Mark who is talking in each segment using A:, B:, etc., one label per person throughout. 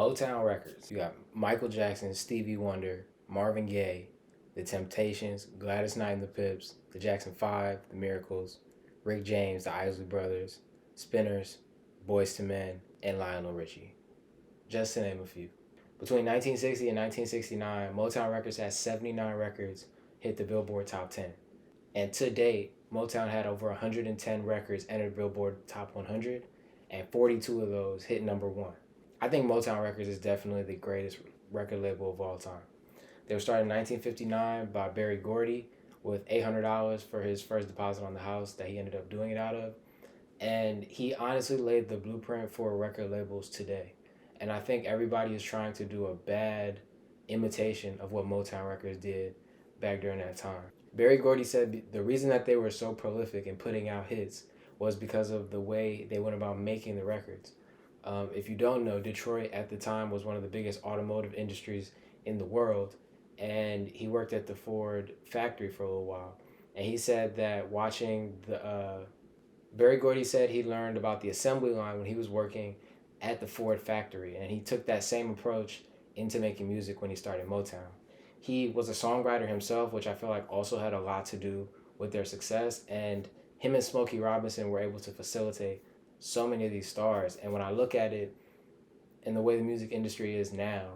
A: Motown Records. You got Michael Jackson, Stevie Wonder, Marvin Gaye, The Temptations, Gladys Knight and the Pips, the Jackson 5, The Miracles, Rick James, the Isley Brothers, Spinners, Boyz II Men, and Lionel Richie, just to name a few. Between 1960 and 1969, Motown Records had 79 records hit the Billboard Top 10. And to date, Motown had over 110 records enter Billboard Top 100, and 42 of those hit number one. I think Motown Records is definitely the greatest record label of all time. They were started in 1959 by Berry Gordy with $800 for his first deposit on the house that he ended up doing it out of. And he honestly laid the blueprint for record labels today. And I think everybody is trying to do a bad imitation of what Motown Records did back during that time. Berry Gordy said the reason that they were so prolific in putting out hits was because of the way they went about making the records. If you don't know, Detroit at the time was one of the biggest automotive industries in the world, and he worked at the Ford factory for a little while. And he said that Berry Gordy said he learned about the assembly line when he was working at the Ford factory, and he took that same approach into making music when he started Motown. He was a songwriter himself, which I feel like also had a lot to do with their success, and him and Smokey Robinson were able to facilitate so many of these stars. And when I look at it and the way the music industry is now,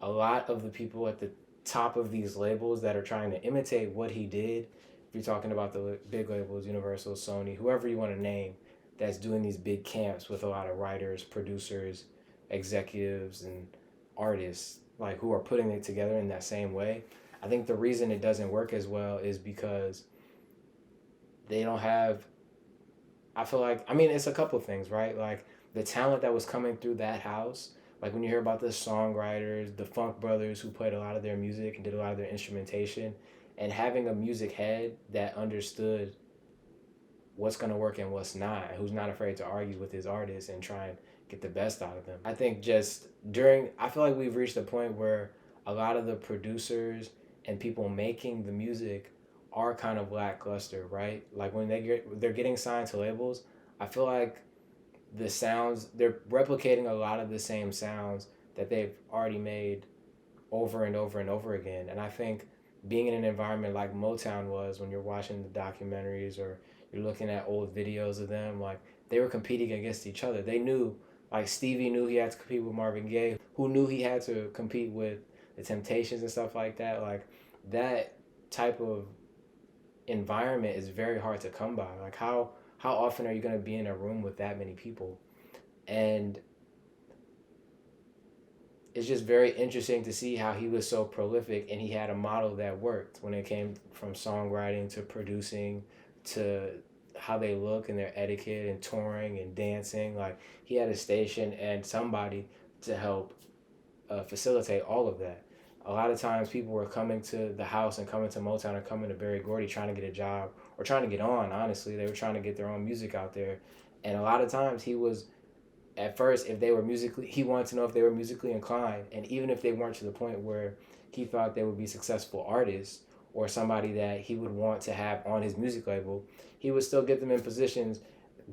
A: a lot of the people at the top of these labels that are trying to imitate what he did, if you're talking about the big labels, Universal, Sony, whoever you want to name, that's doing these big camps with a lot of writers, producers, executives, and artists, like who are putting it together in that same way. I think the reason it doesn't work as well is because they don't have, it's a couple of things, right? Like the talent that was coming through that house, like when you hear about the songwriters, the Funk Brothers who played a lot of their music and did a lot of their instrumentation, and having a music head that understood what's going to work and what's not, who's not afraid to argue with his artists and try and get the best out of them. I think I feel like we've reached a point where a lot of the producers and people making the music are kind of lackluster, right? Like when they're getting signed to labels, I feel like the sounds, they're replicating a lot of the same sounds that they've already made over and over and over again. And I think being in an environment like Motown was, when you're watching the documentaries or you're looking at old videos of them, like they were competing against each other. They knew, like Stevie knew he had to compete with Marvin Gaye, who knew he had to compete with the Temptations and stuff like that. Like that type of environment is very hard to come by. Like how often are you going to be in a room with that many people? And it's just very interesting to see how he was so prolific and he had a model that worked when it came from songwriting to producing to how they look and their etiquette and touring and dancing. Like he had a station and somebody to help facilitate all of that. A lot of times people were coming to the house and coming to Motown or coming to Berry Gordy trying to get a job or trying to get on, honestly. They were trying to get their own music out there. And a lot of times he was, at first, he wanted to know if they were musically inclined. And even if they weren't to the point where he thought they would be successful artists or somebody that he would want to have on his music label, he would still get them in positions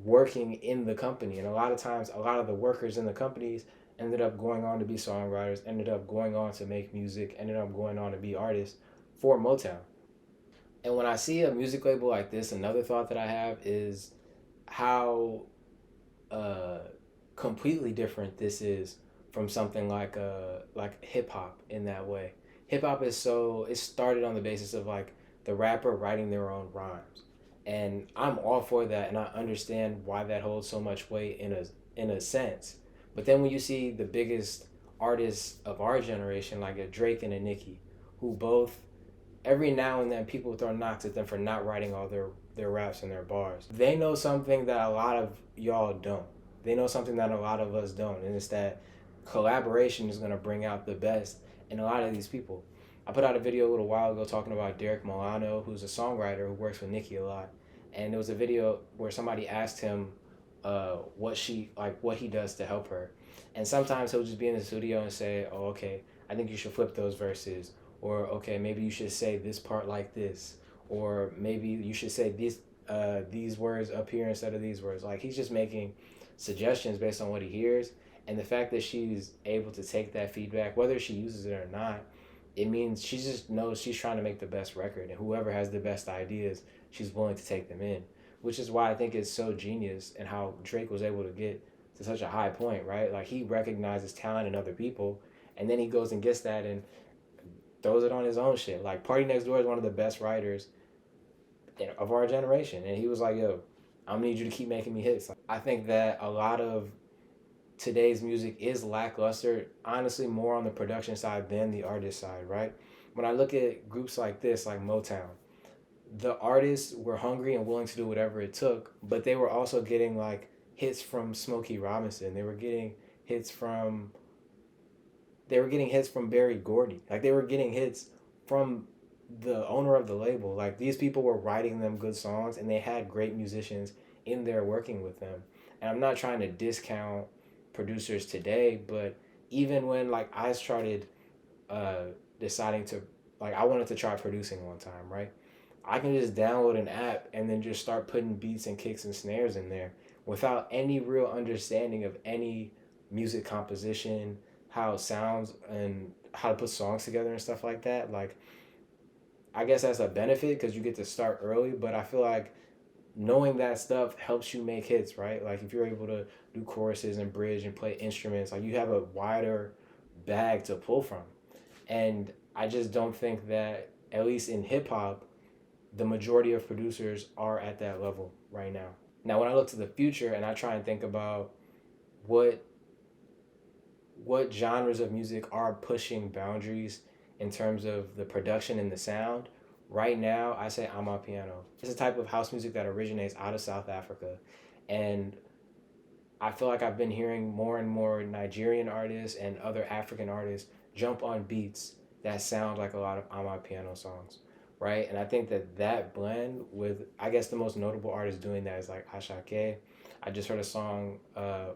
A: working in the company. And a lot of times, a lot of the workers in the companies ended up going on to be songwriters, ended up going on to make music, ended up going on to be artists for Motown. And when I see a music label like this, another thought that I have is how completely different this is from something like hip hop in that way. Hip hop it started on the basis of like the rapper writing their own rhymes. And I'm all for that, and I understand why that holds so much weight in a sense. But then when you see the biggest artists of our generation, like a Drake and a Nicki, who both, every now and then people throw knocks at them for not writing all their raps and their bars. They know something that a lot of y'all don't. They know something that a lot of us don't, and it's that collaboration is going to bring out the best in a lot of these people. I put out a video a little while ago talking about Derek Milano, who's a songwriter who works with Nicki a lot. And there was a video where somebody asked him what he does to help her. And sometimes he'll just be in the studio and say, oh, okay, I think you should flip those verses. Or, okay, maybe you should say this part like this. Or maybe you should say these words up here instead of these words. Like, he's just making suggestions based on what he hears. And the fact that she's able to take that feedback, whether she uses it or not, it means she just knows she's trying to make the best record, and whoever has the best ideas, she's willing to take them in. Which is why I think it's so genius and how Drake was able to get to such a high point, right? Like he recognizes talent in other people, and then he goes and gets that and throws it on his own shit. Like Party Next Door is one of the best writers of our generation, and he was like, "Yo, I'm gonna need you to keep making me hits." I think that a lot of today's music is lackluster, honestly, more on the production side than the artist side, right? When I look at groups like this, like Motown, the artists were hungry and willing to do whatever it took, but they were also getting like hits from Smokey Robinson. Hits from they were getting hits from Barry Gordy. Like they were getting hits from the owner of the label. Like these people were writing them good songs, and they had great musicians in there working with them. And I'm not trying to discount producers today, but even when like I started uh, deciding to like I wanted to try producing one time, right? I can just download an app and then just start putting beats and kicks and snares in there without any real understanding of any music composition, how it sounds, and how to put songs together and stuff like that. Like, I guess that's a benefit because you get to start early, but I feel like knowing that stuff helps you make hits, right? Like, if you're able to do choruses and bridge and play instruments, like, you have a wider bag to pull from. And I just don't think that, at least in hip hop, the majority of producers are at that level right now. Now, when I look to the future and I try and think about what genres of music are pushing boundaries in terms of the production and the sound, right now I say Amapiano. It's a type of house music that originates out of South Africa, and I feel like I've been hearing more and more Nigerian artists and other African artists jump on beats that sound like a lot of Amapiano songs, right? And I think that that blend with, I guess the most notable artist doing that is like Ashake. I just heard a song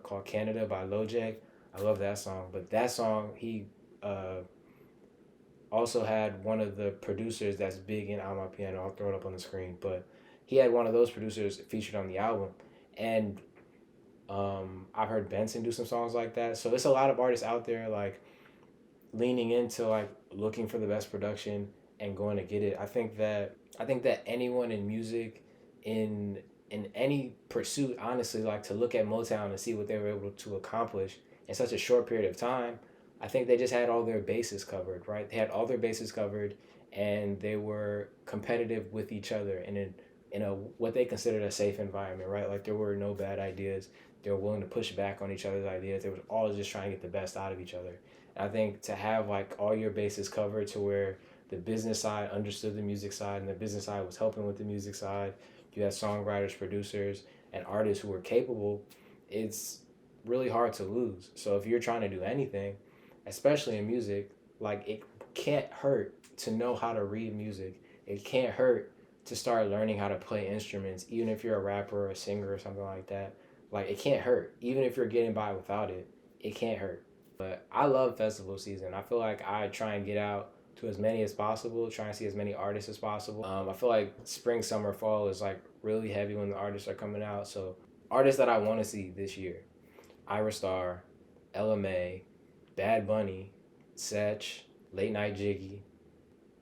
A: called Canada by Lojek. I love that song. But that song, he uh, also had one of the producers that's big in Amapiano. I'll throw it up on the screen. But he had one of those producers featured on the album. And I've heard Benson do some songs like that. So it's a lot of artists out there like leaning into like looking for the best production and going to get it. I think that anyone in music, in any pursuit, honestly, like to look at Motown and see what they were able to accomplish in such a short period of time, I think they just had all their bases covered, right? They had all their bases covered, and they were competitive with each other in a what they considered a safe environment, right? Like there were no bad ideas. They were willing to push back on each other's ideas. They were all just trying to get the best out of each other. And I think to have like all your bases covered to where the business side understood the music side and the business side was helping with the music side. You had songwriters, producers, and artists who were capable. It's really hard to lose. So if you're trying to do anything, especially in music, like it can't hurt to know how to read music. It can't hurt to start learning how to play instruments, even if you're a rapper or a singer or something like that. Like it can't hurt. Even if you're getting by without it, it can't hurt. But I love festival season. I feel like I try and get out to as many as possible, try and see as many artists as possible. I feel like spring, summer, fall is like really heavy when the artists are coming out. So artists that I want to see this year: Ira Star, LMA, Bad Bunny, Setch, Late Night Jiggy.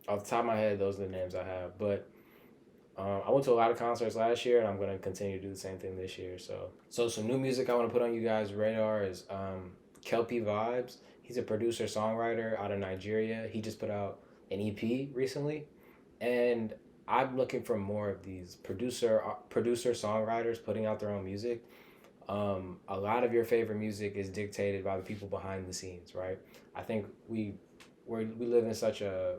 A: Off the top of my head, those are the names I have. But I went to a lot of concerts last year, and I'm gonna continue to do the same thing this year. So some new music I want to put on you guys' radar is Kelpie Vibes. He's a producer songwriter out of Nigeria. He just put out an EP recently, and I'm looking for more of these producer songwriters putting out their own music. A lot of your favorite music is dictated by the people behind the scenes, right? I think we live in such a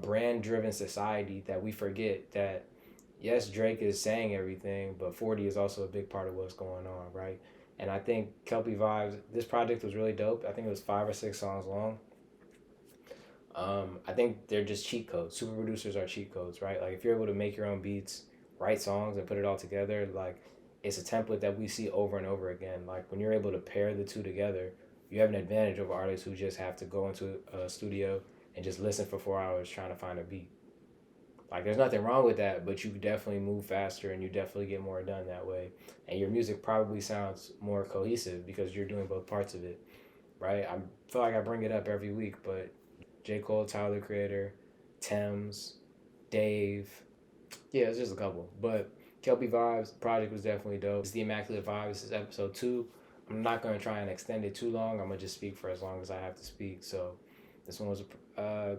A: brand driven society that we forget that yes, Drake is saying everything, but 40 is also a big part of what's going on, right? And I think Kelpie Vibes, this project was really dope. I think it was 5 or 6 songs long. I think they're just cheat codes. Super producers are cheat codes, right? Like if you're able to make your own beats, write songs, and put it all together, like it's a template that we see over and over again. Like when you're able to pair the two together, you have an advantage over artists who just have to go into a studio and just listen for 4 hours trying to find a beat. Like, there's nothing wrong with that, but you definitely move faster and you definitely get more done that way. And your music probably sounds more cohesive because you're doing both parts of it, right? I feel like I bring it up every week, but J. Cole, Tyler, Creator, Thames, Dave. Yeah, it's just a couple. But Kelpie Vibes, the project was definitely dope. It's the Immaculate Vibes. This is episode 2. I'm not going to try and extend it too long. I'm going to just speak for as long as I have to speak. So this one was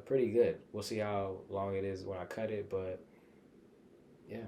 A: pretty good. We'll see how long it is when I cut it, but yeah.